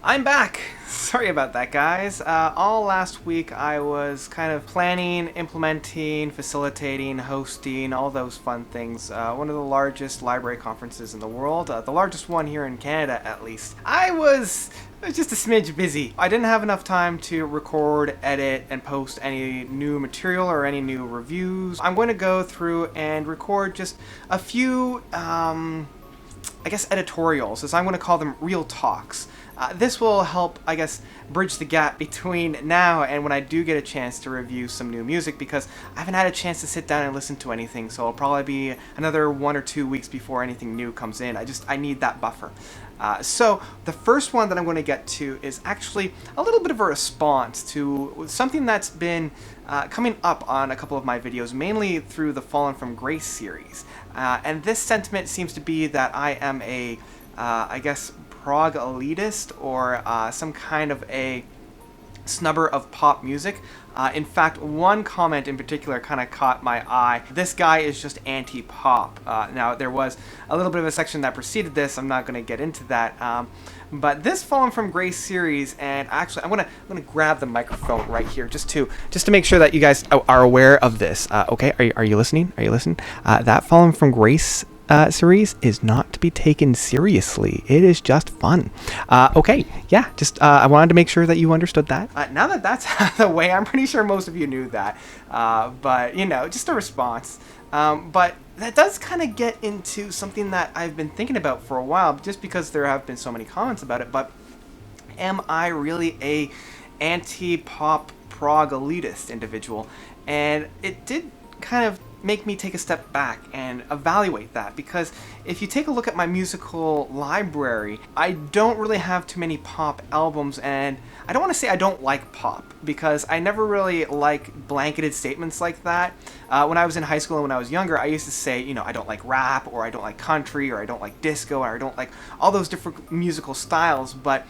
I'm back! Sorry about that, guys. All last week I was kind of planning, implementing, facilitating, hosting, all those fun things. One of the largest library conferences in the world, the largest one here in Canada at least. I was just a smidge busy. I didn't have enough time to record, edit, and post any new material or any new reviews. I'm going to go through and record just a few, I guess, editorials, as I'm going to call them real talks. This will help, I guess, bridge the gap between now and when I do get a chance to review some new music, because I haven't had a chance to sit down and listen to anything, so it'll probably be another 1 or 2 weeks before anything new comes in. I need that buffer. So the first one that I'm going to get to is actually a little bit of a response to something that's been coming up on a couple of my videos, mainly through the Fallen from Grace series. And this sentiment seems to be that I am a, I guess, Prog-Elitist, or some kind of a snubber of pop music. In fact, one comment in particular kind of caught my eye. This guy is just anti-pop. Now, there was a little bit of a section that preceded this. I'm not going to get into that. But this Fallen from Grace series, and actually, I'm gonna grab the microphone right here just to make sure that you guys are aware of this. Okay, are you listening? Are you listening? That Fallen from Grace series is not to be taken seriously. It is just fun. Okay, yeah, just I wanted to make sure that you understood that. Now that that's out of the way, I'm pretty sure most of you knew that. But, you know, just a response. But that does kind of get into something that I've been thinking about for a while, just because there have been so many comments about it. But am I really a anti-pop prog-elitist individual? And it did kind of make me take a step back and evaluate that, because if you take a look at my musical library, I don't really have too many pop albums, and I don't want to say I don't like pop, because I never really like blanketed statements like that. When I was in high school and when I was younger, I used to say, you know, I don't like rap, or I don't like country, or I don't like disco, or I don't like all those different musical styles, but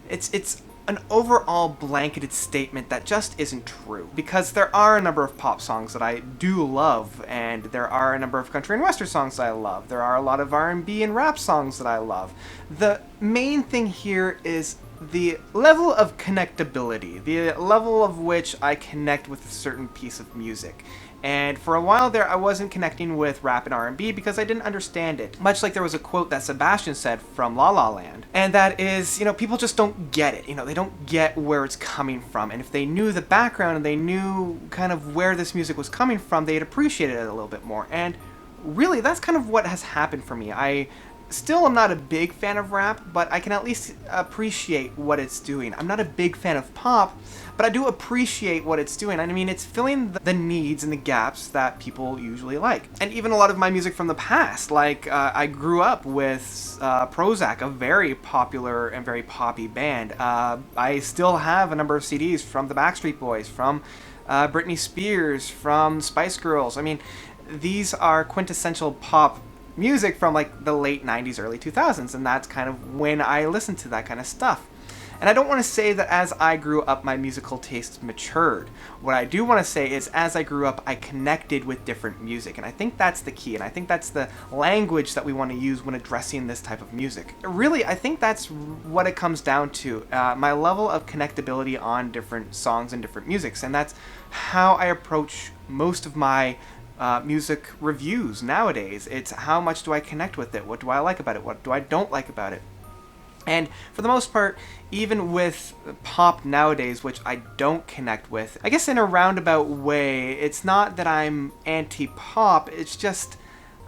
it's an overall blanketed statement that just isn't true, because there are a number of pop songs that I do love, and there are a number of country and western songs that I love. There are a lot of R&B and rap songs that I love. The main thing here is the level of connectability, the level of which I connect with a certain piece of music. And for a while there, I wasn't connecting with rap and R&B because I didn't understand it. Much like there was a quote that Sebastian said from La La Land. And that is, you know, people just don't get it. You know, they don't get where it's coming from. And if they knew the background and they knew kind of where this music was coming from, they'd appreciate it a little bit more. And really, that's kind of what has happened for me. I still am not a big fan of rap, but I can at least appreciate what it's doing. I'm not a big fan of pop, but I do appreciate what it's doing. I mean, it's filling the needs and the gaps that people usually like. And even a lot of my music from the past, like I grew up with Prozac, a very popular and very poppy band. I still have a number of CDs from the Backstreet Boys, from Britney Spears, from Spice Girls. I mean, these are quintessential pop music from like the late 90s, early 2000s, and that's kind of when I listened to that kind of stuff. And I don't want to say that as I grew up my musical tastes matured. What I do want to say is as I grew up I connected with different music, and I think that's the key, and I think that's the language that we want to use when addressing this type of music. Really, I think that's what it comes down to, my level of connectability on different songs and different musics, and that's how I approach most of my music reviews nowadays. It's how much do I connect with it? What do I like about it? What do I don't like about it? And for the most part, even with pop nowadays, which I don't connect with, I guess in a roundabout way, it's not that I'm anti-pop, it's just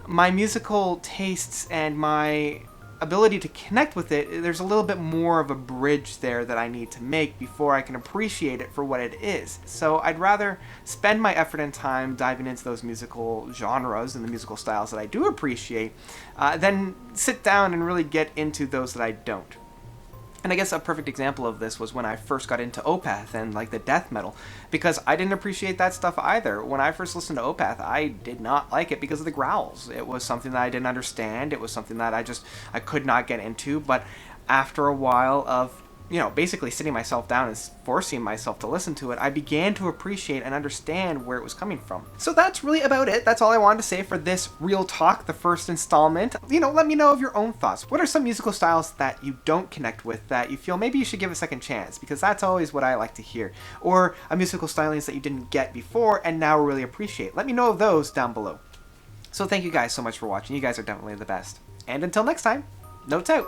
my musical tastes and my ability to connect with it, there's a little bit more of a bridge there that I need to make before I can appreciate it for what it is. So I'd rather spend my effort and time diving into those musical genres and the musical styles that I do appreciate, than sit down and really get into those that I don't. And I guess a perfect example of this was when I first got into Opeth and like the death metal, because I didn't appreciate that stuff either. When I first listened to Opeth, I did not like it because of the growls. It was something that I didn't understand. It was something that I could not get into. But after a while of basically sitting myself down and forcing myself to listen to it, I began to appreciate and understand where it was coming from. So that's really about it. That's all I wanted to say for this Real Talk, the first installment. Let me know of your own thoughts. What are some musical styles that you don't connect with that you feel maybe you should give a second chance? Because that's always what I like to hear. Or a musical stylings that you didn't get before and now really appreciate. Let me know of those down below. So thank you guys so much for watching. You guys are definitely the best. And until next time, notes out.